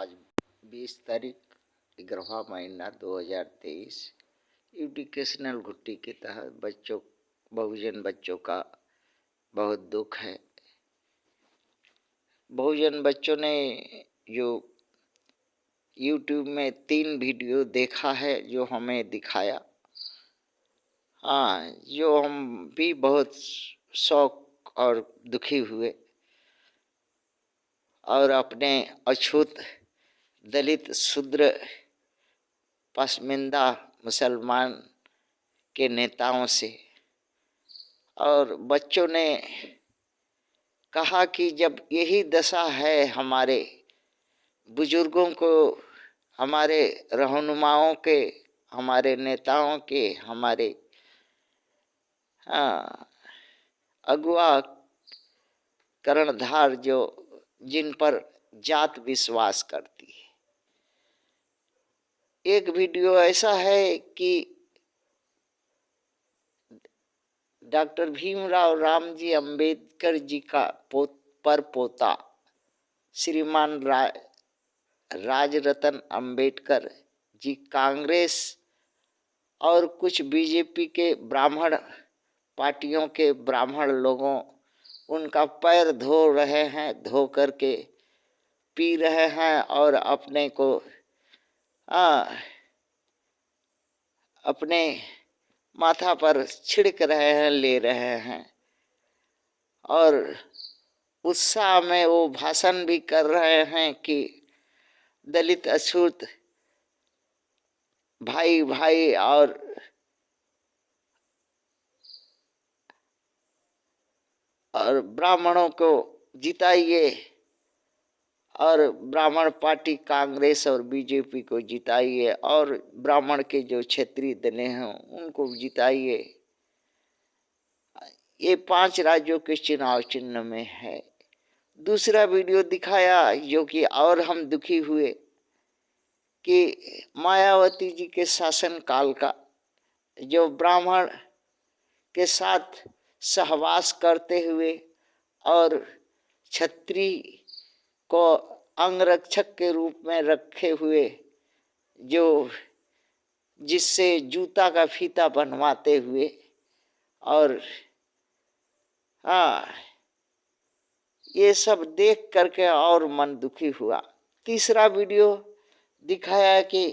आज 20 तारीख 11वां महीना 2023 एजुकेशनल घुट्टी के तहत बहुजन बच्चों का बहुत दुख है। बहुजन बच्चों ने जो YouTube में 3 वीडियो देखा है जो हमें दिखाया, जो हम भी बहुत शौक और दुखी हुए और अपने अछूत दलित शूद्र पसमानदा मुसलमान के नेताओं से, और बच्चों ने कहा कि जब यही दशा है हमारे बुजुर्गों को, हमारे रहनुमाओं के, हमारे नेताओं के, हमारे अगुआ कर्णधार जो जिन पर जात विश्वास करती है। एक वीडियो ऐसा है कि डॉक्टर भीमराव रामजी अंबेडकर जी का पोता श्रीमान राजरतन अंबेडकर जी कांग्रेस और कुछ बीजेपी के ब्राह्मण पार्टियों के ब्राह्मण लोगों उनका पैर धो रहे हैं, धो करके पी रहे हैं और अपने को अपने माथा पर छिड़क रहे हैं, ले रहे हैं, और उत्साह में वो भाषण भी कर रहे हैं कि दलित अछूत भाई भाई और ब्राह्मणों को जिताइए और ब्राह्मण पार्टी कांग्रेस और बीजेपी को जिताइए और ब्राह्मण के जो क्षेत्रीय दलें हैं उनको जिताइए। ये 5 राज्यों के चुनाव चिन्ह में है। दूसरा वीडियो दिखाया जो कि और हम दुखी हुए कि मायावती जी के शासन काल का जो ब्राह्मण के साथ सहवास करते हुए और क्षत्रिय को अंगरक्षक के रूप में रखे हुए, जो जिससे जूता का फीता बनवाते हुए, और ये सब देख करके और मन दुखी हुआ। तीसरा वीडियो दिखाया कि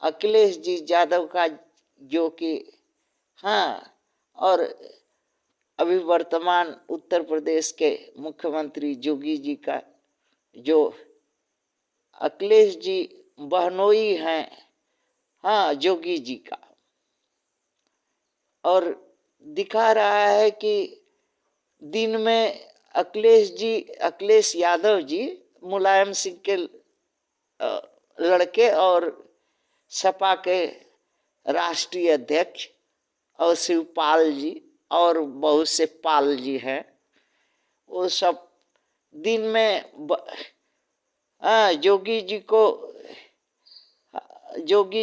अखिलेश जी यादव का, जो कि और अभी वर्तमान उत्तर प्रदेश के मुख्यमंत्री योगी जी का, जो अखिलेश जी बहनोई हैं योगी जी का, और दिखा रहा है कि दिन में अखिलेश यादव जी मुलायम सिंह के लड़के और सपा के राष्ट्रीय अध्यक्ष और शिवपाल जी और बहुत से पाल जी हैं, वो सब दिन में जोगी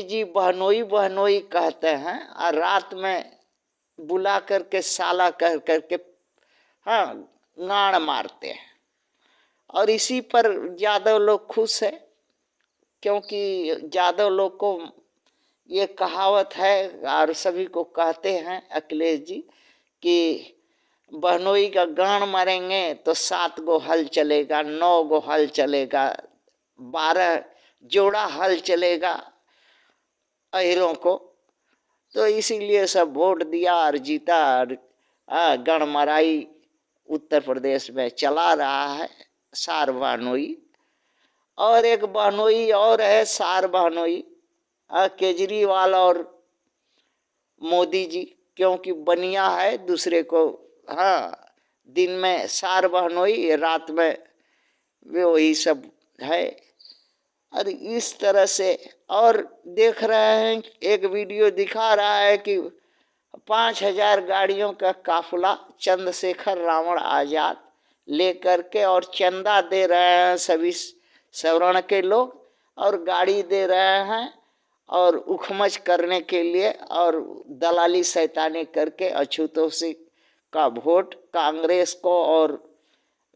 जी बहनोई बहनोई कहते हैं और रात में बुला करके साला कह करके गाड़ मारते हैं। और इसी पर यादव लोग खुश है, क्योंकि यादव लोग को ये कहावत है और सभी को कहते हैं अखिलेश जी कि बहनोई का गाड़ मारेंगे तो 7 गो हल चलेगा, 9 गो हल चलेगा, 12 जोड़ा हल चलेगा अहिरों को। तो इसीलिए सब वोट दिया और जीता और गणमराई उत्तर प्रदेश में चला रहा है सार बहनोई। और एक बहनोई और है सार बहनोई केजरीवाल और मोदी जी, क्योंकि बनिया है दूसरे को दिन में सार बहनोई, रात में वे वही सब है। और इस तरह से और देख रहे हैं, एक वीडियो दिखा रहा है कि 5000 गाड़ियों का काफिला चंद्रशेखर रावण आजाद लेकर के और चंदा दे रहे हैं सभी सवर्ण के लोग, और गाड़ी दे रहे हैं और उखमच करने के लिए और दलाली शैतानी करके अछूतों से का वोट कांग्रेस को और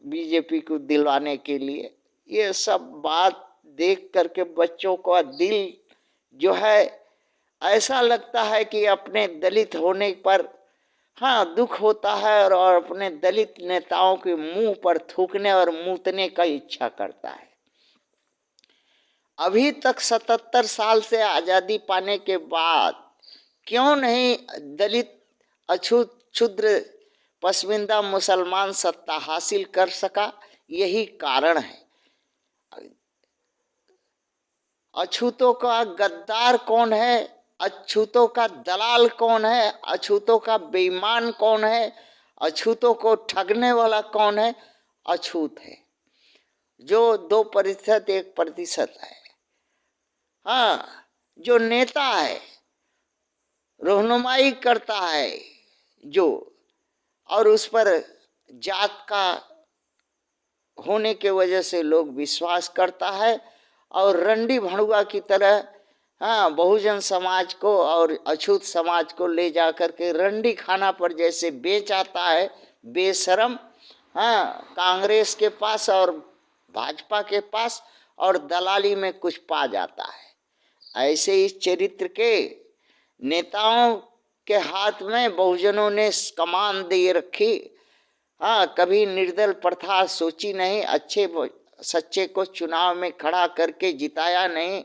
बीजेपी को दिलवाने के लिए। ये सब बात देख करके बच्चों का दिल जो है ऐसा लगता है कि अपने दलित होने पर हाँ दुख होता है, और अपने दलित नेताओं के मुंह पर थूकने और मूतने का इच्छा करता है। अभी तक 77 साल से आजादी पाने के बाद क्यों नहीं दलित, अछूत, क्षुद्र, पसमिंदा मुसलमान सत्ता हासिल कर सका? यही कारण है। अछूतों का गद्दार कौन है? अछूतों का दलाल कौन है? अछूतों का बेईमान कौन है? अछूतों को ठगने वाला कौन है? अछूत है, जो 2%, 1% है। हाँ, जो नेता है, रहनुमाई करता है जो, और उस पर जात का होने के वजह से लोग विश्वास करता है, और रंडी भड़ुआ की तरह हाँ बहुजन समाज को और अछूत समाज को ले जा करके रंडी खाना पर जैसे बेच आता है बेशरम, हाँ कांग्रेस के पास और भाजपा के पास, और दलाली में कुछ पा जाता है। ऐसे इस चरित्र के नेताओं के हाथ में बहुजनों ने कमान दे रखी। हाँ, कभी निर्दल प्रथा सोची नहीं, अच्छे सच्चे को चुनाव में खड़ा करके जिताया नहीं,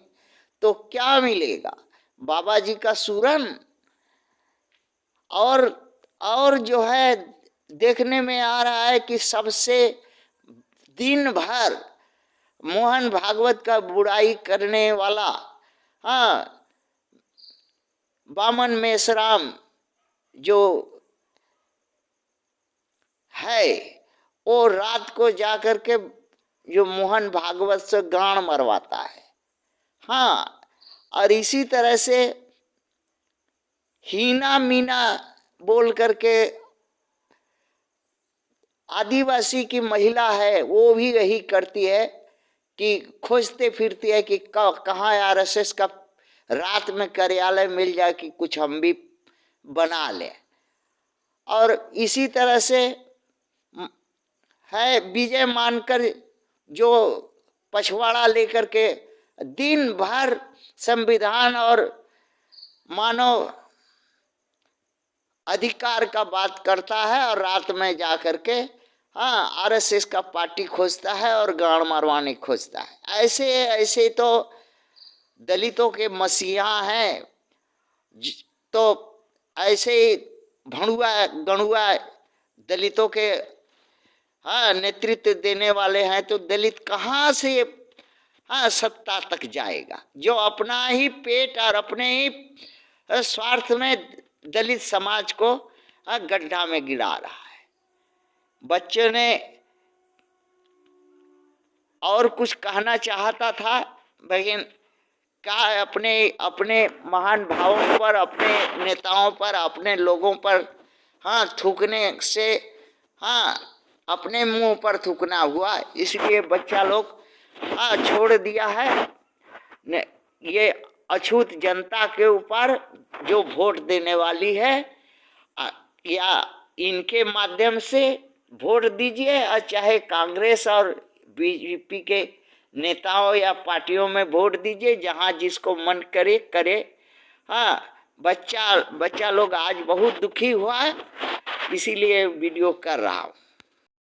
तो क्या मिलेगा? बाबा जी का सूरन, और जो है देखने में आ रहा है कि सबसे दिन भर मोहन भागवत का बुराई करने वाला हाँ बामन मेश्राम जो है, वो रात को जाकर के जो मोहन भागवत से गान मरवाता है। हाँ, और इसी तरह से हीना मीना बोल करके आदिवासी की महिला है, वो भी यही करती है कि खोजते फिरती है कि कहाँ आरएसएस का रात में कार्यालय मिल जाए कि कुछ हम भी बना लें। और इसी तरह से है विजय मानकर जो पछवाड़ा लेकर के दिन भर संविधान और मानव अधिकार का बात करता है, और रात में जा करके हाँ आरएसएस का पार्टी खोजता है और गाड़ मारवाने खोजता है। ऐसे ऐसे तो दलितों के मसीहा हैं। तो ऐसे ही भणुआ गणुआ दलितों के हाँ नेतृत्व देने वाले हैं, तो दलित कहाँ से हाँ सत्ता तक जाएगा? जो अपना ही पेट और अपने ही स्वार्थ में दलित समाज को गड्ढा में गिरा रहा है। बच्चे ने और कुछ कहना चाहता था, लेकिन क्या अपने अपने महान भावों पर, अपने नेताओं पर, अपने लोगों पर हाँ थूकने से हाँ अपने मुंह पर थूकना हुआ, इसलिए बच्चा लोग हाँ छोड़ दिया है। ये अछूत जनता के ऊपर जो वोट देने वाली है, या इनके माध्यम से वोट दीजिए, और चाहे कांग्रेस और बीजेपी के नेताओं या पार्टियों में वोट दीजिए, जहां जिसको मन करे करे। हाँ, बच्चा लोग आज बहुत दुखी हुआ है, इसीलिए वीडियो कर रहा हूँ।